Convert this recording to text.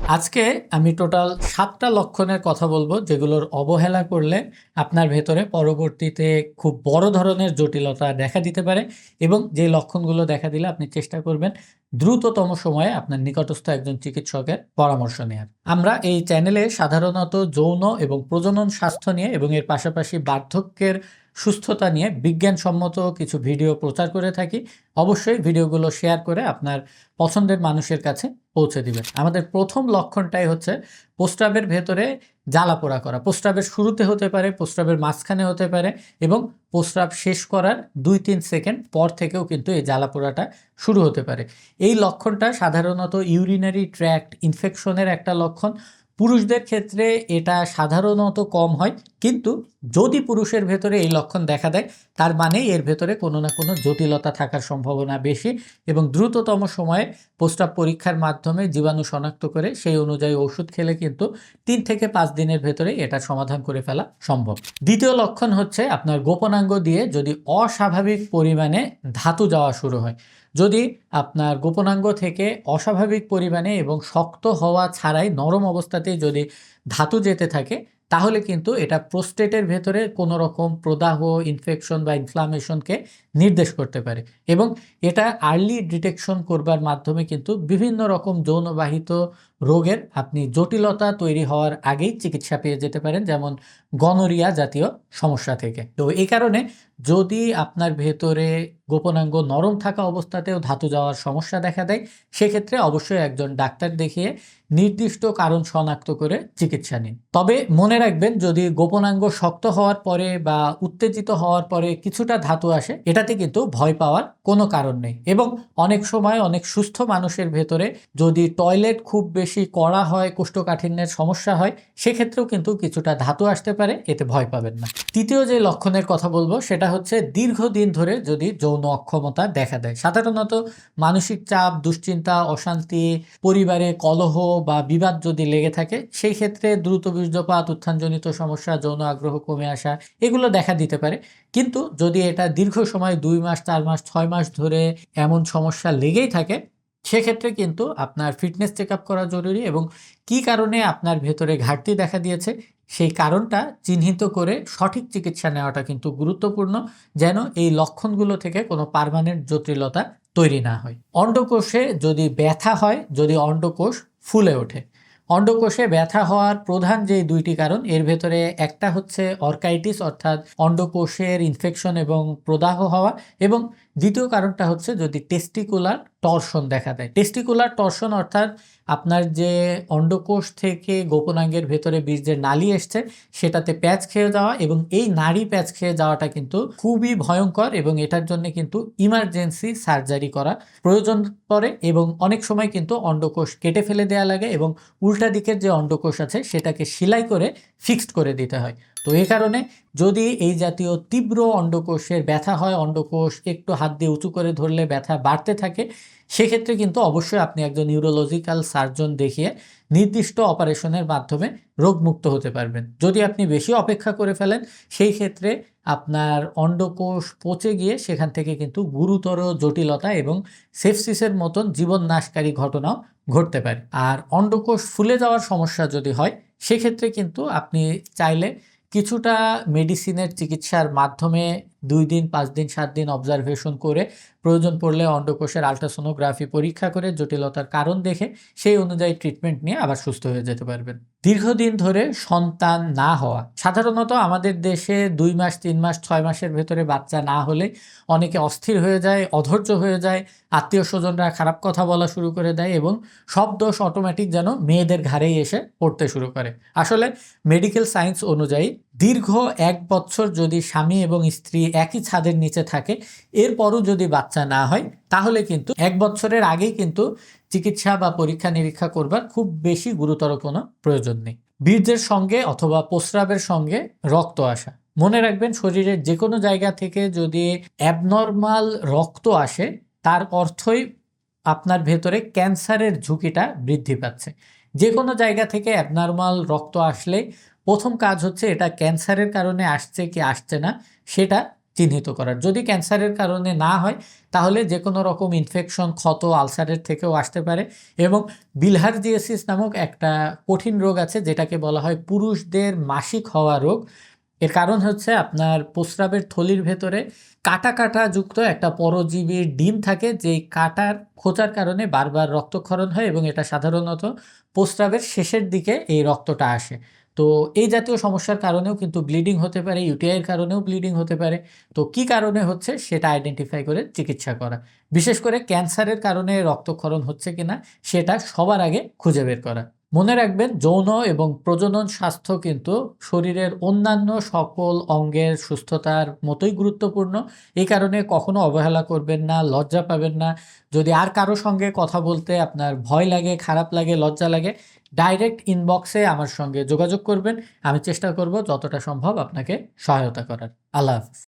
আজকে আমি টোটাল ৭টা লক্ষণের কথা বলবো যেগুলোর অবহেলা করলে আপনার ভেতরে পরবর্তীতে খুব বড় ধরনের জটিলতা দেখা দিতে পারে এবং যে লক্ষণগুলো দেখা দিলে আপনি চেষ্টা করবেন দ্রুততম সময়ে আপনার নিকটস্থ একজন চিকিৎসকের পরামর্শ নেওয়ার। আমরা এই চ্যানেলে সাধারণত যৌন এবং প্রজনন স্বাস্থ্য নিয়ে এবং এর পাশাপাশি বার্ধক্যের সুস্থতা নিয়ে বিজ্ঞানসম্মত কিছু ভিডিও প্রচার করে থাকি। অবশ্যই ভিডিওগুলো শেয়ার করে আপনার পছন্দের মানুষের কাছে পৌঁছে দিবেন। আমাদের প্রথম লক্ষণটাই হচ্ছে প্রস্রাবের ভেতরে জ্বালাপোড়া করা। প্রস্রাবের শুরুতে হতে পারে, প্রস্রাবের মাঝখানে হতে পারে এবং প্রস্রাব শেষ করার ২-৩ সেকেন্ড পর থেকেও কিন্তু এই জ্বালাপোড়াটা শুরু হতে পারে। এই লক্ষণটা সাধারণত ইউরিনারি ট্র্যাক্ট ইনফেকশনের একটা লক্ষণ। পুরুষদের ক্ষেত্রে এটা সাধারণত কম হয়, কিন্তু যদি পুরুষের ভেতরে এই লক্ষণ দেখা দেয় তার মানে এর ভেতরে কোনো না কোনো জটিলতা থাকার সম্ভাবনা বেশি এবং দ্রুততম সময়ে প্রস্রাব পরীক্ষার মাধ্যমে জীবাণু শনাক্ত করে সেই অনুযায়ী ওষুধ খেলে কিন্তু ৩ থেকে ৫ দিনের ভেতরে এটা সমাধান করে ফেলা সম্ভব। দ্বিতীয় লক্ষণ হচ্ছে আপনার গোপনাঙ্গ দিয়ে যদি অস্বাভাবিক পরিমাণে ধাতু যাওয়া শুরু হয়। যদি আপনার গোপনাঙ্গ থেকে অস্বাভাবিক পরিমাণে এবং শক্ত হওয়া ছাড়াই নরম অবস্থাতেই যদি ধাতু যেতে থাকে তাহলে কিন্তু এটা প্রোস্টেটের ভেতরে কোনো রকম প্রদাহ, ইনফেকশন বা ইনফ্লামেশনকে নির্দেশ করতে পারে এবং এটা আর্লি ডিটেকশন করবার মাধ্যমে কিন্তু বিভিন্ন রকম যৌনবাহিত রোগের আপনি জটিলতা তৈরি হওয়ার আগেই চিকিৎসা পেয়ে যেতে পারেন, যেমন গনোরিয়া জাতীয় সমস্যা থেকে। তো এই কারণে যদি আপনার ভেতরে গোপনাঙ্গ নরম থাকা অবস্থাতেও ধাতু যাওয়ার সমস্যা দেখা দেয় সেক্ষেত্রে অবশ্যই একজন ডাক্তার দেখিয়ে নির্দিষ্ট কারণ শনাক্ত করে চিকিৎসা নিন। তবে মনে রাখবেন, যদি গোপনাঙ্গ শক্ত হওয়ার পরে বা উত্তেজিত হওয়ার পরে কিছুটা ধাতু আসে এটাতে কিন্তু ভয় পাওয়ার কোনো কারণ নেই এবং অনেক সময় অনেক সুস্থ মানুষের ভেতরে যদি টয়লেট খুব বেশি কড়া হয়, কোষ্ঠকাঠিন্যের সমস্যা হয় সেক্ষেত্রেও কিন্তু কিছুটা ধাতু আসতে পারে, এতে ভয় পাবেন না। তৃতীয় যে লক্ষণের কথা বলবো সেটা হচ্ছে দীর্ঘদিন ধরে যদি যৌন অক্ষমতা দেখা দেয়। সাধারণত মানসিক চাপ, দুশ্চিন্তা, অশান্তি, পরিবারে কলহ বা বিবাদ যদি লেগে থাকে সেই ক্ষেত্রে দ্রুত বীর্যপাত, উত্থানজনিত সমস্যা, যৌন আগ্রহ কমে আসা এগুলো দেখা দিতে পারে। কিন্তু যদি এটা দীর্ঘ সময় ২ মাস, ৪ মাস, ৬ মাস ধরে এমন সমস্যা লেগেই থাকে সেক্ষেত্রে কিন্তু আপনার ফিটনেস চেক আপ করা জরুরি এবং কী কারণে আপনার ভেতরে ঘাটতি দেখা দিয়েছে সেই কারণটা চিহ্নিত করে সঠিক চিকিৎসা নেওয়াটা কিন্তু গুরুত্বপূর্ণ, যেন এই লক্ষণগুলো থেকে কোনো পার্মানেন্ট জটিলতা তৈরি না হয়। অন্ডকোষে যদি ব্যথা হয়, যদি অন্ডকোষ ফুলে ওঠে, অন্ডকোষে ব্যথা হওয়ার প্রধান যে ২টি কারণ এর ভেতরে একটা হচ্ছে অর্কাইটিস অর্থাৎ অন্ডকোষের ইনফেকশন এবং প্রদাহ হওয়া এবং দ্বিতীয় কারণটা হচ্ছে যদি টেস্টিকুলার টর্শন দেখা দেয়। টেস্টিকুলার টর্শন অর্থাৎ আপনার যে অন্ডকোষ থেকে গোপনাঙ্গের ভেতরে বীর্যের নালী এসছে সেটাতে প্যাচ খেয়ে যাওয়া এবং এই নাড়ি প্যাচ খেয়ে যাওয়াটা কিন্তু খুবই ভয়ঙ্কর এবং এটার জন্য কিন্তু ইমার্জেন্সি সার্জারি করা প্রয়োজন পড়ে এবং অনেক সময় কিন্তু অন্ডকোষ কেটে ফেলে দেওয়া লাগে এবং উল্টা দিকের যে অন্ডকোষ আছে সেটাকে সেলাই করে ফিক্সড করে দিতে হয়। তো এই কারণে যদি এই জাতীয় তীব্র অন্ডকোষের ব্যথা হয়, অন্ডকোষ একটু হাত দিয়ে উঁচু করে ধরলে ব্যথা বাড়তে থাকে, সেক্ষেত্রে কিন্তু অবশ্যই আপনি একজন নিউরোলজিক্যাল সার্জন দেখিয়ে নির্দিষ্ট অপারেশনের মাধ্যমে রোগমুক্ত হতে পারবেন। যদি আপনি বেশি অপেক্ষা করে ফেলেন সেই ক্ষেত্রে আপনার অন্ডকোষ পচে গিয়ে সেখান থেকে কিন্তু গুরুতর জটিলতা এবং সেপসিসের মতন জীবন নাশকারী ঘটনাও ঘটতে পারে। আর অন্ডকোষ ফুলে যাওয়ার সমস্যা যদি হয় সেক্ষেত্রে কিন্তু আপনি চাইলে কিছুটা মেডিসিনের চিকিৎসার মাধ্যমে ২ দিন, ৫ দিন, ৭ দিন অবজারভেশন করে প্রয়োজন পড়লে অন্ডকোষের আল্ট্রাসোনোগ্রাফি পরীক্ষা করে জটিলতার কারণ দেখে সেই অনুযায়ী ট্রিটমেন্ট নিয়ে আবার সুস্থ হয়ে যেতে পারবেন। দীর্ঘদিন ধরে সন্তান না হওয়া, সাধারণত আমাদের দেশে ২ মাস, ৩ মাস, ৬ মাসের ভেতরে বাচ্চা না হলে অনেকে অস্থির হয়ে যায়, অধৈর্য হয়ে যায়, আত্মীয় স্বজনরা খারাপ কথা বলা শুরু করে দেয় এবং সব দোষ অটোমেটিক যেন মেয়েদের ঘাড়েই এসে পড়তে শুরু করে। আসলে মেডিকেল সায়েন্স অনুযায়ী দীর্ঘ ১ বছর যদি স্বামী এবং স্ত্রী একই ছাদের নিচে থাকে এরপরও যদি বাচ্চা না হয় তাহলে কিন্তু ১ বছরের আগেই কিন্তু চিকিৎসা বা পরীক্ষা নিরীক্ষা করবার খুব বেশি গুরুতর কোনো প্রয়োজন নেই। বীর্যের সঙ্গে অথবা প্রস্রাবের সঙ্গে রক্ত আসা, মনে রাখবেন শরীরের যে কোনো জায়গা থেকে যদি অ্যাবনর্মাল রক্ত আসে তার অর্থই আপনার ভেতরে ক্যান্সারের ঝুঁকিটা বৃদ্ধি পাচ্ছে। যে কোনো জায়গা থেকে অ্যাবনর্মাল রক্ত আসলে প্রথম কাজ হচ্ছে এটা ক্যান্সারের কারণে আসছে কি আসছে না সেটা চিহ্নিত করার। যদি ক্যান্সারের কারণে না হয় তাহলে যে কোনো রকম ইনফেকশন, ক্ষত, আলসারের থেকেও আসতে পারে এবং বিলহার্জিওসিস নামক একটা কঠিন রোগ আছে যেটাকে বলা হয় পুরুষদের মাসিক হওয়া রোগ। এর কারণ হচ্ছে আপনার প্রস্রাবের থলির ভেতরে কাটা যুক্ত একটা পরজীবীর ডিম থাকে, যেই কাটার খোঁচার কারণে বারবার রক্তক্ষরণ হয় এবং এটা সাধারণত প্রস্রাবের শেষের দিকে এই রক্তটা আসে। তো এই জাতীয় সমস্যার কারণেও কিন্তু ব্লিডিং হতে পারে, ইউটিআইয়ের কারণেও ব্লিডিং হতে পারে। তো কি কারণে হচ্ছে সেটা আইডেন্টিফাই করে চিকিৎসা করা। বিশেষ করে ক্যান্সারের কারণে রক্তক্ষরণ হচ্ছে কিনা সেটা সবার আগে খুঁজে বের করা। মনে রাখবেন, যৌন এবং প্রজনন স্বাস্থ্য কিন্তু শরীরের অন্যান্য সকল অঙ্গের সুস্থতার মতোই গুরুত্বপূর্ণ। এই কারণে কখনো অবহেলা করবেন না, লজ্জা পাবেন না। যদি আর কারো সঙ্গে কথা বলতে আপনার ভয় লাগে, খারাপ লাগে, লজ্জা লাগে, ডাইরেক্ট ইনবক্সে আমার সঙ্গে যোগাযোগ করবেন। আমি চেষ্টা করব যতটা সম্ভব আপনাকে সহায়তা করার। আল্লাহ হাফেজ।